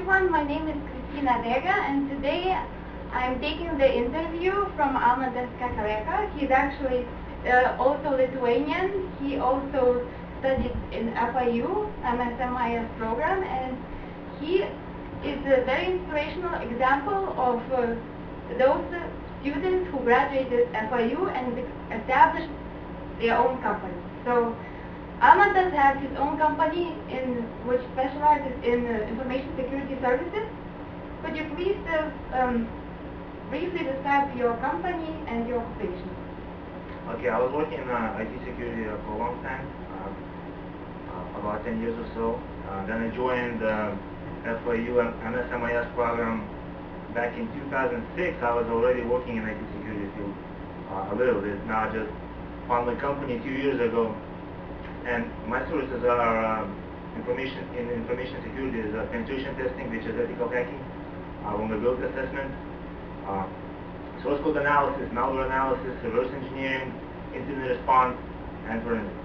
everyone, my name is Kristina Vega, and today I'm taking the interview from A.Kakareka. He's actually also Lithuanian. He also studied in FIU MMIS program, and he is a very inspirational example of those students who graduated FIU and established their own company. So Alma does have his own company which specializes in information security services. Could you please briefly describe your company and your occupation? Okay, I was working in IT security for a long time, about 10 years or so. Then I joined the FIU MMIS program back in 2006. I was already working in IT security field a little bit. Now I just found my company 2 years ago. And my services are information security is penetration testing, which is ethical hacking, vulnerability assessment, source code analysis, malware analysis, reverse engineering, incident response, and forensics.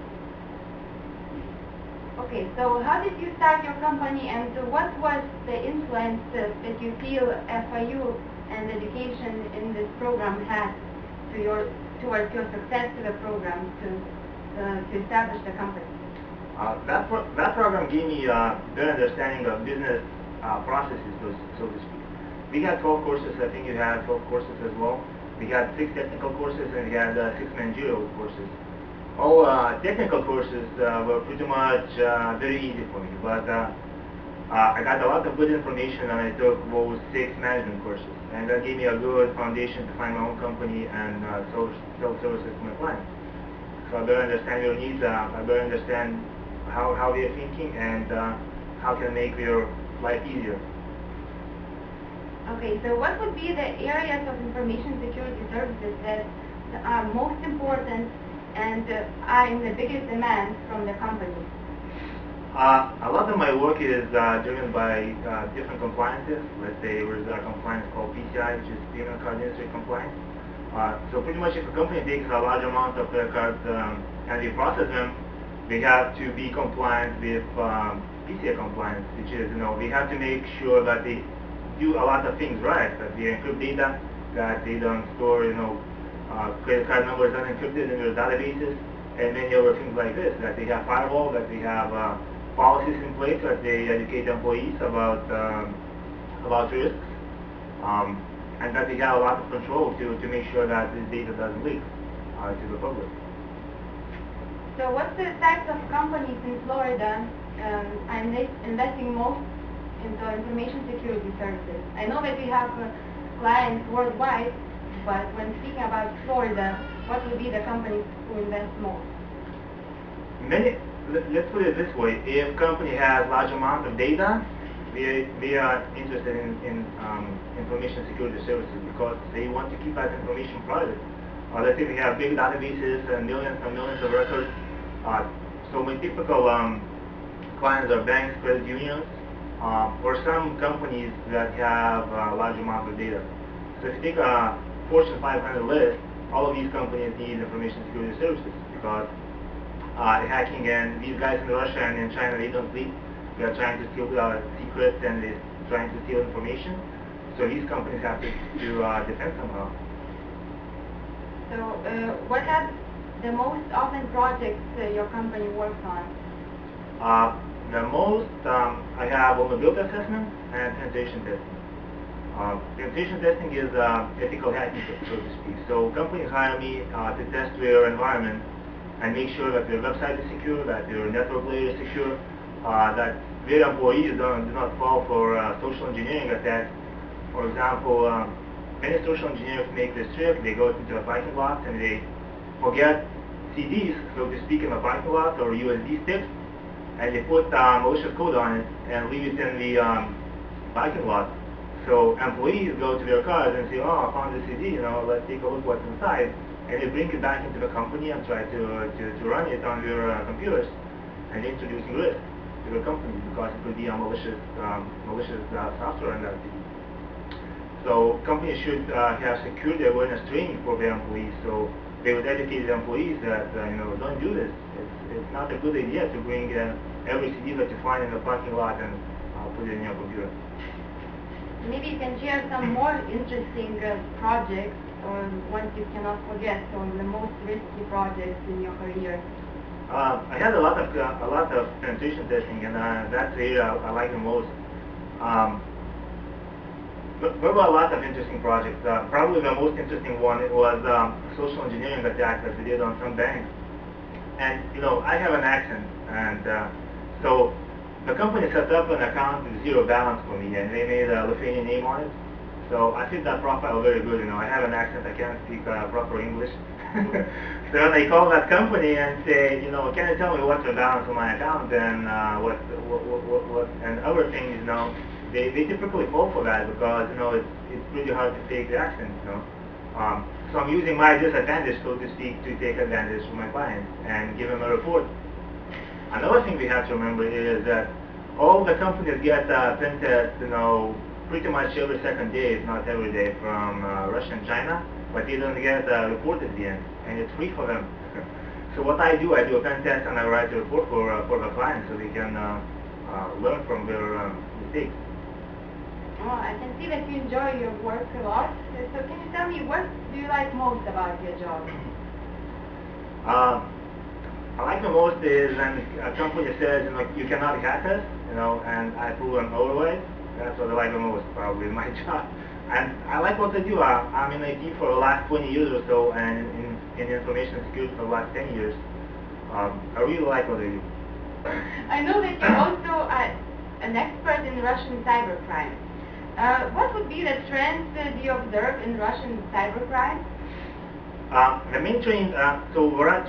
Okay, so how did you start your company, and what was the influence that you feel FIU and education in this program had towards your success to the program to establish the company? That program gave me a better understanding of business processes, so to speak. We had 12 courses. I think you had 12 courses as well. We had 6 technical courses and we had 6 managerial courses. All technical courses were pretty much very easy for me, but I got a lot of good information and I took those 6 management courses, and that gave me a good foundation to find my own company and sell services to my clients. So I better understand your needs, I better understand how they are thinking, and how can I make their life easier. Okay, so what would be the areas of information security services that are most important and are in the biggest demand from the company? A lot of my work is driven by different compliances. Let's say there is a compliance called PCI, which is payment card industry compliance. So pretty much if a company takes a large amount of credit cards and they process them, they have to be compliant with PCI compliance, which is, they have to make sure that they do a lot of things right, that they encrypt data, that they don't store, credit card numbers unencrypted in their databases, and many other things like this, that they have firewall, that they have policies in place, that they educate employees about risks. And that they have a lot of control to make sure that this data doesn't leak to the public. So what's the types of companies in Florida are investing most into information security services? I know that we have clients worldwide, but when speaking about Florida, what would be the companies who invest most? Let's put it this way, if a company has large amount of data, we are interested in information security services because they want to keep that information private. Let's say we have big databases and millions of records. So my typical clients are banks, credit unions, or some companies that have a large amount of data. So if you take a Fortune 500 list, all of these companies need information security services because hacking, and these guys in Russia and in China, they don't sleep. They are trying to steal secrets and they're trying to steal information. So these companies have to defend somehow. So what are the most often projects your company works on? The most, I have vulnerability assessment and penetration testing. Penetration testing is ethical hacking, so to speak. So companies hire me to test their environment and make sure that their website is secure, that their network layer is secure, that their employees do not fall for social engineering attacks. For example, many social engineers make this trick. They go into a parking lot and they forget CDs, so to speak, in a parking lot, or USB sticks, and they put malicious code on it and leave it in the parking lot. So employees go to their cars and say, oh, I found the CD, let's take a look what's inside. And they bring it back into the company and try to run it on their computers, and introducing risk to the company because it could be a malicious software on that CD. So companies should have security awareness training for their employees, so they would educate the employees that don't do this. It's not a good idea to bring every CD that you find in the parking lot and put it in your computer. secure. Maybe you can share some more interesting projects or ones you cannot forget, or the most risky projects in your career. I had a lot of penetration testing, and that's the area I like the most. There were a lot of interesting projects. Probably the most interesting one was a social engineering attack that we did on some banks. And I have an accent, and so the company set up an account with zero balance for me, and they made a Lithuanian name on it. So I fit that profile very good. I have an accent. I can't speak proper English. So when I call that company and say, can you tell me what's the balance on my account and what and other things, they typically fall for that because it's pretty hard to fake the accent. So I'm using my disadvantage, so to speak, to take advantage of my clients and give them a report. Another thing we have to remember is that all the companies get pen tests, pretty much every second day, if not every day, from Russia and China, but they don't get a report at the end, and it's free for them. So what I do a pen test and I write a report for the client so they can learn from their mistakes. Oh, I can see that you enjoy your work a lot. So can you tell me, what do you like most about your job? I like the most is when a company says, you cannot hack us, and I prove them otherwise. That's what I like the most, probably, in my job. And I like what I do. I'm in IT for the last 20 years or so, and in information security for the last 10 years. I really like what I do. I know that you're also an expert in Russian cybercrime. What would be the trends you observe in Russian cybercrime? The main trend, so there are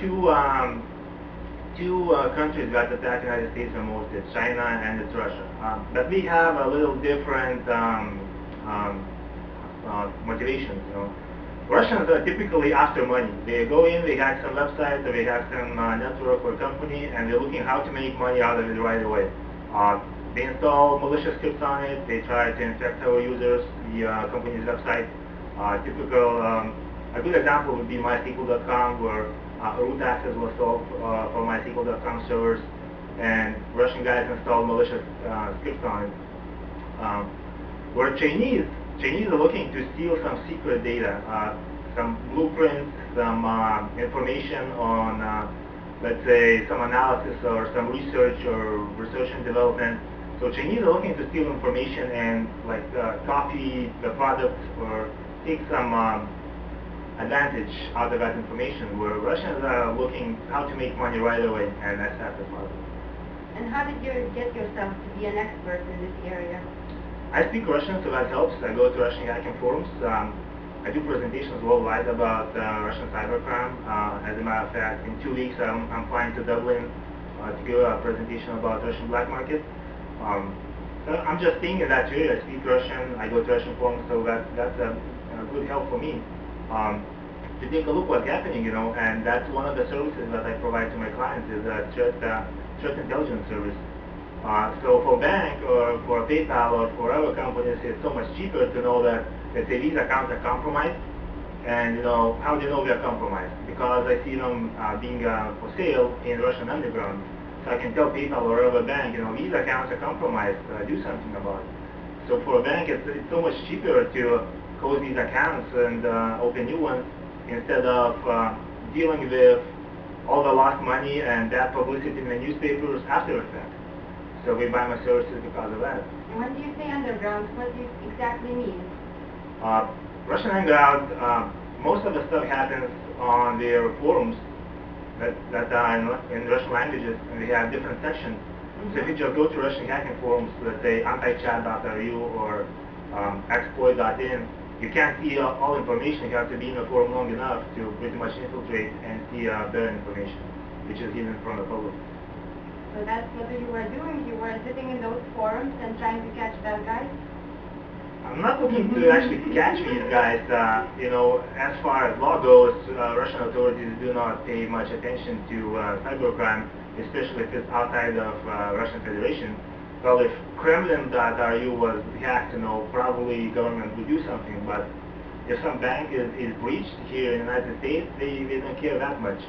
two countries that attack the United States the most. It's China and it's Russia. But we have a little different motivations. Russians are typically after money. They go in, they hack some website, or they hack some network or company, and they're looking how to make money out of it right away. They install malicious scripts on it. They try to infect our users, the company's website. A good example would be MySQL.com, where root access was solved for MySQL.com servers, and Russian guys installed malicious scripts on it. Where Chinese are looking to steal some secret data, some blueprints, some information on, let's say, some analysis or some research and development. So Chinese are looking to steal information and copy the product or take some advantage out of that information, where Russians are looking how to make money right away, and that's the problem. And how did you get yourself to be an expert in this area? I speak Russian, so that helps. I go to Russian hacking forums. I do presentations worldwide about Russian cybercrime. As a matter of fact, in 2 weeks I'm flying to Dublin to give a presentation about Russian black market. So I'm just staying in that area. I speak Russian. I go to Russian forums, so that's a good help for me to take a look what's happening, and that's one of the services that I provide to my clients is a threat intelligence service. So for a bank or for a PayPal or for other companies, it's so much cheaper to know that, let's say, these accounts are compromised, and how do you know they're compromised? Because I see them being for sale in Russian underground. So I can tell PayPal or other bank, these accounts are compromised, do something about it. So for a bank, it's so much cheaper to close these accounts and open new ones instead of dealing with all the lost money and bad publicity in the newspapers after the fact. So we buy my services because of that. When do you say underground, what do you exactly mean? Russian underground, most of the stuff happens on their forums that are in Russian languages, and they have different sections. So if you just go to Russian hacking forums, let's say antichat.ru or exploit.in, you can't see all information. You have to be in the forum long enough to pretty much infiltrate and see better information, which is hidden from the public. So that's what you were doing? You were sitting in those forums and trying to catch bad guys? I'm not looking to actually catch these guys. As far as law goes, Russian authorities do not pay much attention to cybercrime, especially if it's outside of Russian Federation. Well, if Kremlin.ru was hacked, probably government would do something. But if some bank is breached here in the United States, they don't care that much,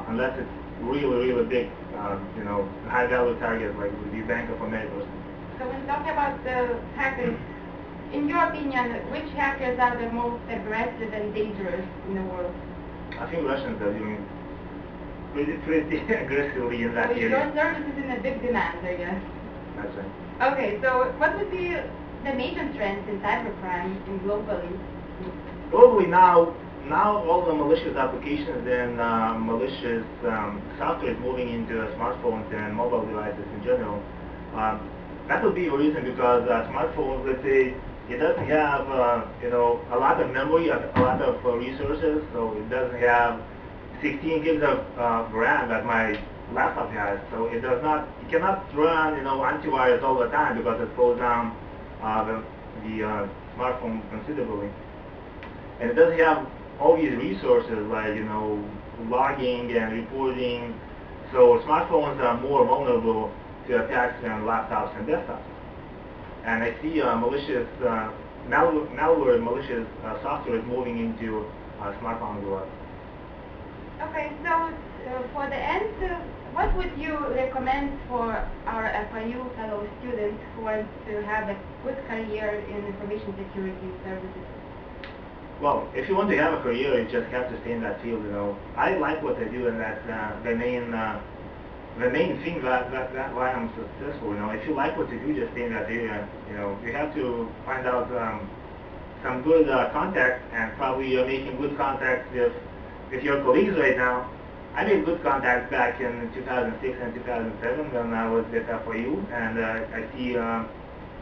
unless it's really, really big, high-value target like the Bank of America or something. So when talking about the hackers, in your opinion, which hackers are the most aggressive and dangerous in the world? I think Russians are doing pretty aggressively in that So area. your service is in a big demand, I guess. That's right. Okay, so what would be the major trends in cybercrime in globally? Globally now all the malicious applications and malicious software is moving into smartphones and mobile devices in general. That would be a reason because smartphones, let's say, it doesn't have a lot of memory, a lot of resources, so it doesn't have 16 gigs of RAM that my laptop has. So it cannot run antivirus all the time because it slows down the smartphone considerably. And it doesn't have all these resources like logging and reporting. So smartphones are more vulnerable to attacks than laptops and desktops. And I see malicious malware, malicious software is moving into smartphones a lot. Okay, so for the end, what would you recommend for our FIU fellow students who want to have a good career in information security services? Well, if you want to have a career, you just have to stay in that field. I like what I do, and that's the main thing that why I'm successful. If you like what you do, just stay in that area. You have to find out some good contacts, and probably you're making good contacts with your colleagues right now. I made good contacts back in 2006 and 2007 when I was at FIU, and I see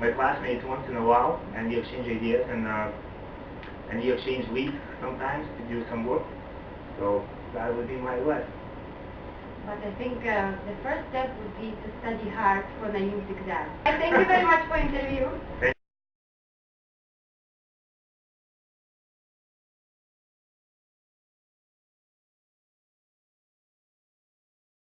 my classmates once in a while, and we exchange ideas and we exchange leads sometimes to do some work. So that would be my advice. But I think the first step would be to study hard for the NIMS exam. Thank you very much for the interview. Thank